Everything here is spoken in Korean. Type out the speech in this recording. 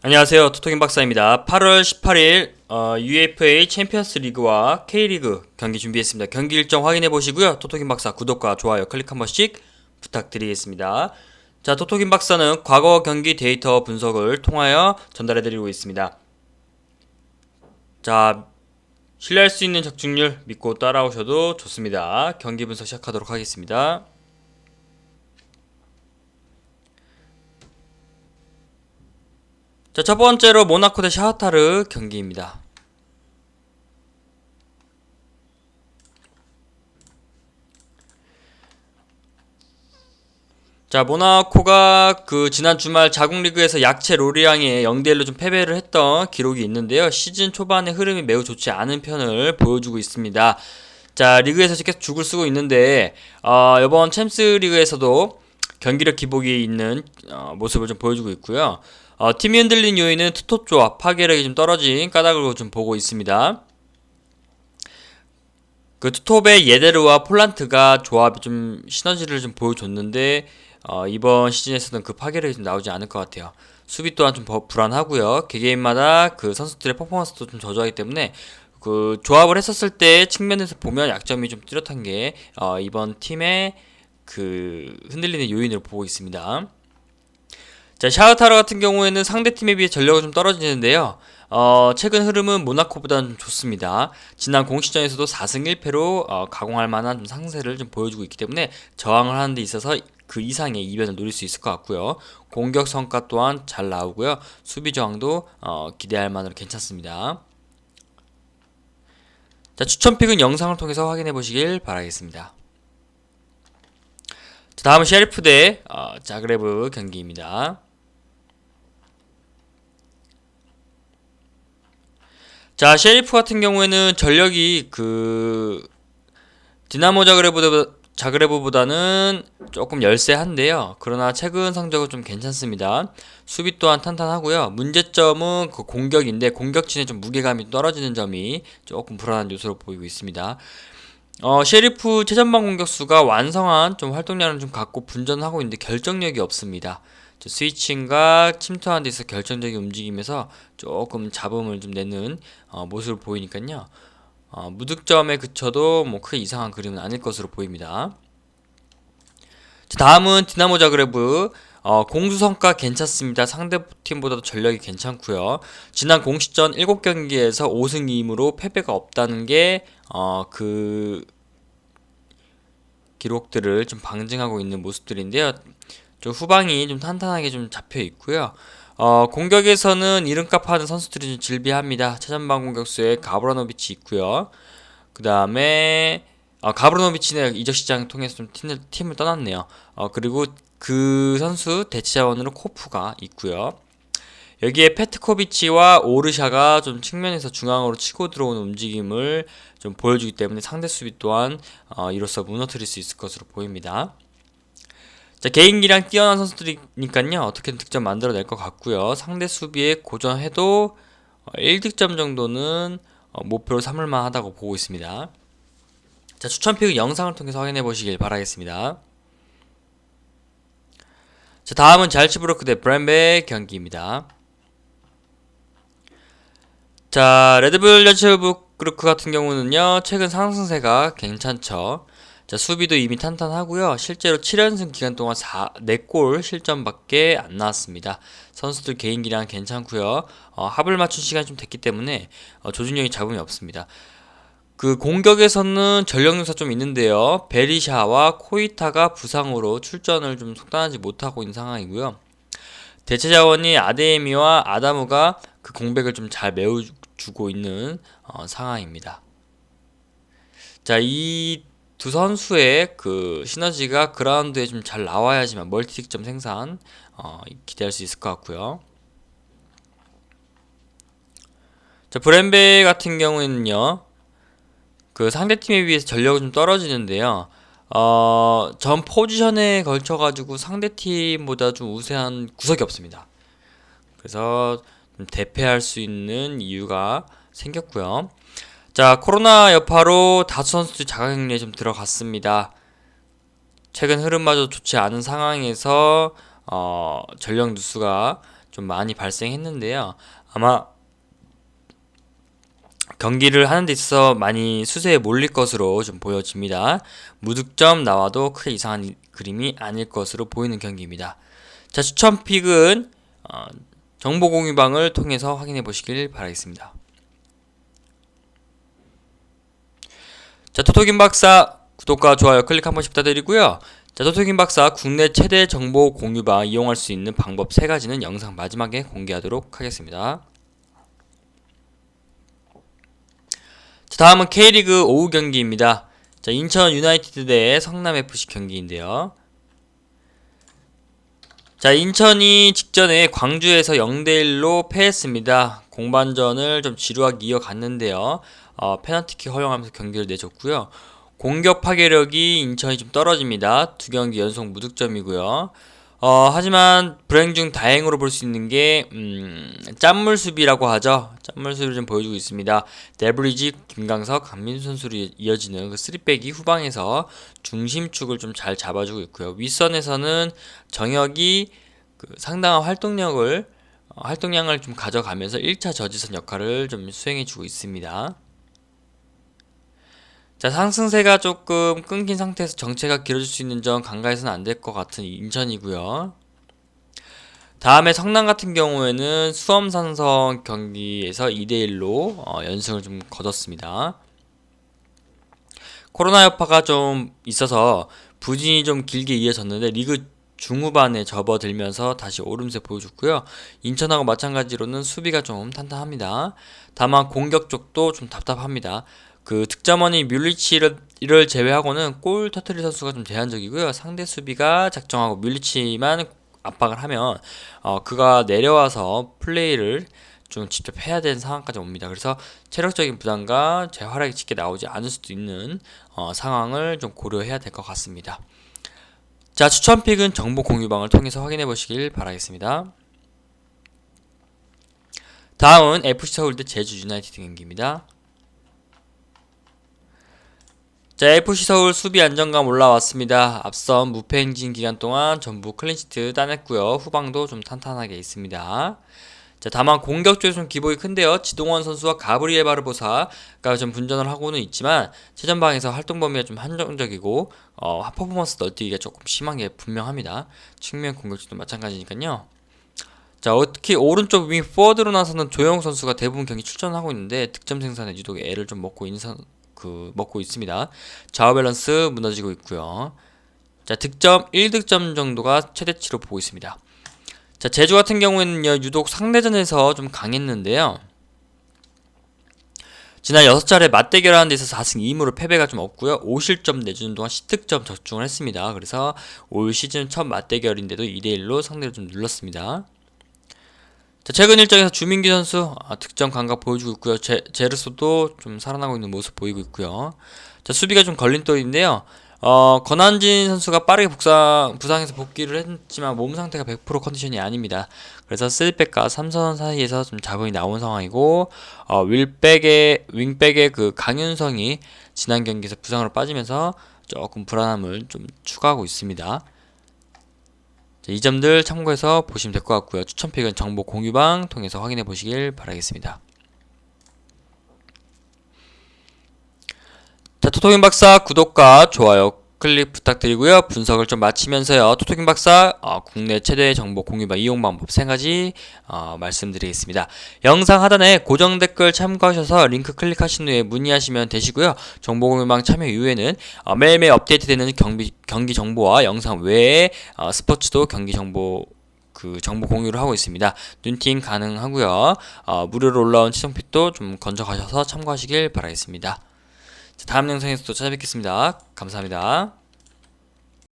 안녕하세요. 토토김 박사입니다. 8월 18일 UFA 챔피언스 리그와 K리그 경기 준비했습니다. 경기 일정 확인해 보시고요. 토토김 박사 구독과 좋아요 클릭 한 번씩 부탁드리겠습니다. 자, 토토김 박사는 과거 경기 데이터 분석을 통하여 전달해 드리고 있습니다. 자, 신뢰할 수 있는 적중률 믿고 따라오셔도 좋습니다. 경기 분석 시작하도록 하겠습니다. 자, 첫 번째로 모나코 대 샤흐타르 경기입니다. 자, 모나코가 지난 주말 자국리그에서 약체 로리앙에 0대1로 좀 패배를 했던 기록이 있는데요. 시즌 초반의 흐름이 매우 좋지 않은 편을 보여주고 있습니다. 자, 리그에서 계속 죽을 쓰고 있는데 이번 챔스 리그에서도 경기력 기복이 있는 모습을 좀 보여주고 있고요. 팀이 흔들린 요인은 투톱 조합 파괴력이 좀 떨어진 까닭으로 좀 보고 있습니다. 그 투톱의 예데르와 폴란트가 조합이 좀 시너지를 좀 보여줬는데 이번 시즌에서는 그 파괴력이 좀 나오지 않을 것 같아요. 수비 또한 좀 개개인마다 그 선수들의 퍼포먼스도 좀 저조하기 때문에 그 조합을 했었을 때 측면에서 보면 약점이 좀 뚜렷한 게 이번 팀의 그 흔들리는 요인으로 보고 있습니다. 자, 샤흐타르 같은 경우에는 상대팀에 비해 전력이 좀 떨어지는데요. 최근 흐름은 모나코보다는 좀 좋습니다. 지난 공식전에서도 4승 1패로 가공할 만한 좀 상세를 좀 보여주고 있기 때문에 저항을 하는 데 있어서 그 이상의 이변을 노릴 수 있을 것 같고요. 공격 성과 또한 잘 나오고요. 수비 저항도 기대할 만으로 괜찮습니다. 자, 추천픽은 영상을 통해서 확인해 보시길 바라겠습니다. 자, 다음은 셰리프 대 자그레브 경기입니다. 자, 셰리프 같은 경우에는 전력이 디나모 자그레브보다는 조금 열세한데요. 그러나 최근 성적은 좀 괜찮습니다. 수비 또한 탄탄하고요. 문제점은 그 공격인데 공격진에 좀 무게감이 떨어지는 점이 조금 불안한 요소로 보이고 있습니다. 셰리프 최전방 공격수가 완성한 좀 활동량을 좀 갖고 분전하고 있는데 결정력이 없습니다. 스위칭과 침투하는 데 있어 결정적인 움직임에서 조금 잡음을 좀 내는 모습을 보이니까요. 무득점에 그쳐도 뭐 크게 이상한 그림은 아닐 것으로 보입니다. 자, 다음은 디나모 자그레브. 공수성과 괜찮습니다. 상대팀보다도 전력이 괜찮고요. 지난 공식전 7경기에서 5승 2무로 패배가 없다는 게 기록들을 좀 방증하고 있는 모습들인데요. 좀 후방이 좀 탄탄하게 좀 잡혀 있고요. 공격에서는 이름값 하는 선수들이 좀 질비합니다. 최전방 공격수에 가브라노비치 있고요. 그 다음에 가브라노비치는 이적 시장 통해서 좀 팀을 떠났네요. 그리고 그 선수 대체 자원으로 코프가 있고요. 여기에 페트코비치와 오르샤가 좀 측면에서 중앙으로 치고 들어오는 움직임을 좀 보여주기 때문에 상대 수비 또한 이로써 무너뜨릴 수 있을 것으로 보입니다. 자, 개인기량 뛰어난 선수들이니까요. 어떻게든 득점 만들어낼 것 같고요. 상대 수비에 고전해도 1득점 정도는 목표로 삼을만 하다고 보고 있습니다. 자, 추천픽은 영상을 통해서 확인해 보시길 바라겠습니다. 자, 다음은 잘츠부르크 대 브렘베 경기입니다. 자, 레드불 잘츠부르크 같은 경우는요, 최근 상승세가 괜찮죠. 자, 수비도 이미 탄탄하고요. 실제로 7연승 기간 동안 4골 실점밖에 안 나왔습니다. 선수들 개인기량 괜찮고요. 합을 맞춘 시간이 좀 됐기 때문에 조준력이 잡음이 없습니다. 그 공격에서는 전력 요소가 좀 있는데요. 베리샤와 코이타가 부상으로 출전을 좀 속단하지 못하고 있는 상황이고요. 대체 자원이 아데미와 아다무가 그 공백을 좀 잘 메워주고 있는 상황입니다. 자, 이 두 선수의 그 시너지가 그라운드에 좀 잘 나와야지만 멀티 득점 생산 기대할 수 있을 것 같고요. 자, 브렘베 같은 경우에는요, 그 상대팀에 비해서 전력이 좀 떨어지는데요. 전 포지션에 걸쳐가지고 상대팀보다 좀 우세한 구석이 없습니다. 그래서 좀 대패할 수 있는 이유가 생겼고요. 자, 코로나 여파로 다수 선수들이 자가격리에 좀 들어갔습니다. 최근 흐름마저 좋지 않은 상황에서 전력 누수가 좀 많이 발생했는데요. 아마 경기를 하는 데 있어서 많이 수세에 몰릴 것으로 좀 보여집니다. 무득점 나와도 크게 이상한 그림이 아닐 것으로 보이는 경기입니다. 자, 추천 픽은 정보 공유방을 통해서 확인해 보시길 바라겠습니다. 자, 토토김 박사 구독과 좋아요 클릭 한 번씩 부탁드리고요. 자, 토토김 박사 국내 최대 정보 공유방 이용할 수 있는 방법 3가지는 영상 마지막에 공개하도록 하겠습니다. 자, 다음은 K리그 오후 경기입니다. 자, 인천 유나이티드 대 성남 FC 경기인데요. 자, 인천이 직전에 광주에서 0대1로 패했습니다. 공반전을 좀 지루하게 이어갔는데요. 페널티킥 허용하면서 경기를 내줬고요. 공격 파괴력이 인천이 좀 떨어집니다. 2경기 연속 무득점이고요. 하지만 불행 중 다행으로 볼 수 있는 게 짠물 수비라고 하죠. 짠물 수비를 좀 보여주고 있습니다. 데브리지, 김강석, 강민수 선수로 이어지는 그 3백이 후방에서 중심축을 좀 잘 잡아주고 있고요. 윗선에서는 정혁이 그 상당한 활동량을 좀 가져가면서 1차 저지선 역할을 좀 수행해주고 있습니다. 자, 상승세가 조금 끊긴 상태에서 정체가 길어질 수 있는 점 간과해서는 안 될 것 같은 인천이고요. 다음에 성남 같은 경우에는 수험산성 경기에서 2대1로 연승을 좀 거뒀습니다. 코로나 여파가 좀 있어서 부진이 좀 길게 이어졌는데 리그 중후반에 접어들면서 다시 오름세 보여줬고요. 인천하고 마찬가지로는 수비가 좀 탄탄합니다. 다만 공격 쪽도 좀 답답합니다. 그 득점원이 뮬리치를 제외하고는 골 터트릴 선수가 좀 제한적이고요. 상대 수비가 작정하고 뮬리치만 압박을 하면 그가 내려와서 플레이를 좀 직접 해야 되는 상황까지 옵니다. 그래서 체력적인 부담과 제 활약이 짙게 나오지 않을 수도 있는 상황을 좀 고려해야 될 것 같습니다. 자, 추천픽은 정보 공유방을 통해서 확인해 보시길 바라겠습니다. 다음은 FC 서울 대 제주 유나이티드 경기입니다. 자, FC 서울 수비 안정감 올라왔습니다. 앞선 무패 행진 기간 동안 전부 클린시트 따냈고요. 후방도 좀 탄탄하게 있습니다. 자, 다만 공격 쪽에 좀 기복이 큰데요. 지동원 선수와 가브리엘 바르보사가 좀 분전을 하고는 있지만 최전방에서 활동 범위가 좀 한정적이고 퍼포먼스 널뛰기가 조금 심한 게 분명합니다. 측면 공격진도 마찬가지니까요. 자, 특히 오른쪽 윙 포워드로 나서는 조영욱 선수가 대부분 경기 출전하고 있는데 득점 생산에 유독 애를 좀 먹고 있습니다. 좌우 밸런스 무너지고 있고요. 자, 득점 1득점 정도가 최대치로 보고 있습니다. 자, 제주 같은 경우에는요, 유독 상대전에서 좀 강했는데요. 지난 6차례 맞대결하는 데 있어서 4승 2무로 패배가 좀 없고요. 5실점 내주는 동안 10득점 적중을 했습니다. 그래서 올 시즌 첫 맞대결인데도 2대1로 상대를 좀 눌렀습니다. 자, 최근 일정에서 주민기 선수 득점 감각 보여주고 있고요. 제르소도 좀 살아나고 있는 모습 보이고 있고요. 자, 수비가 좀 걸림돌인데요. 권한진 선수가 빠르게 부상해서 복귀를 했지만 몸 상태가 100% 컨디션이 아닙니다. 그래서 3백과 3선 사이에서 좀 자본이 나온 상황이고 윙백의 그 강윤성이 지난 경기에서 부상으로 빠지면서 조금 불안함을 좀 추가하고 있습니다. 자, 이 점들 참고해서 보시면 될 것 같고요. 추천픽은 정보 공유방 통해서 확인해 보시길 바라겠습니다. 자, 토토김 박사 구독과 좋아요 클릭 부탁드리고요. 분석을 좀 마치면서요. 토토김 박사 국내 최대 정보 공유방 이용 방법 3가지 말씀드리겠습니다. 영상 하단에 고정 댓글 참고하셔서 링크 클릭하신 후에 문의하시면 되시고요. 정보 공유방 참여 이후에는 매일매일 업데이트되는 경기 정보와 영상 외에 스포츠도 경기 정보 정보 공유를 하고 있습니다. 눈팅 가능하고요. 무료로 올라온 치정픽도 좀 건져 가셔서 참고하시길 바라겠습니다. 다음 영상에서 또 찾아뵙겠습니다. 감사합니다.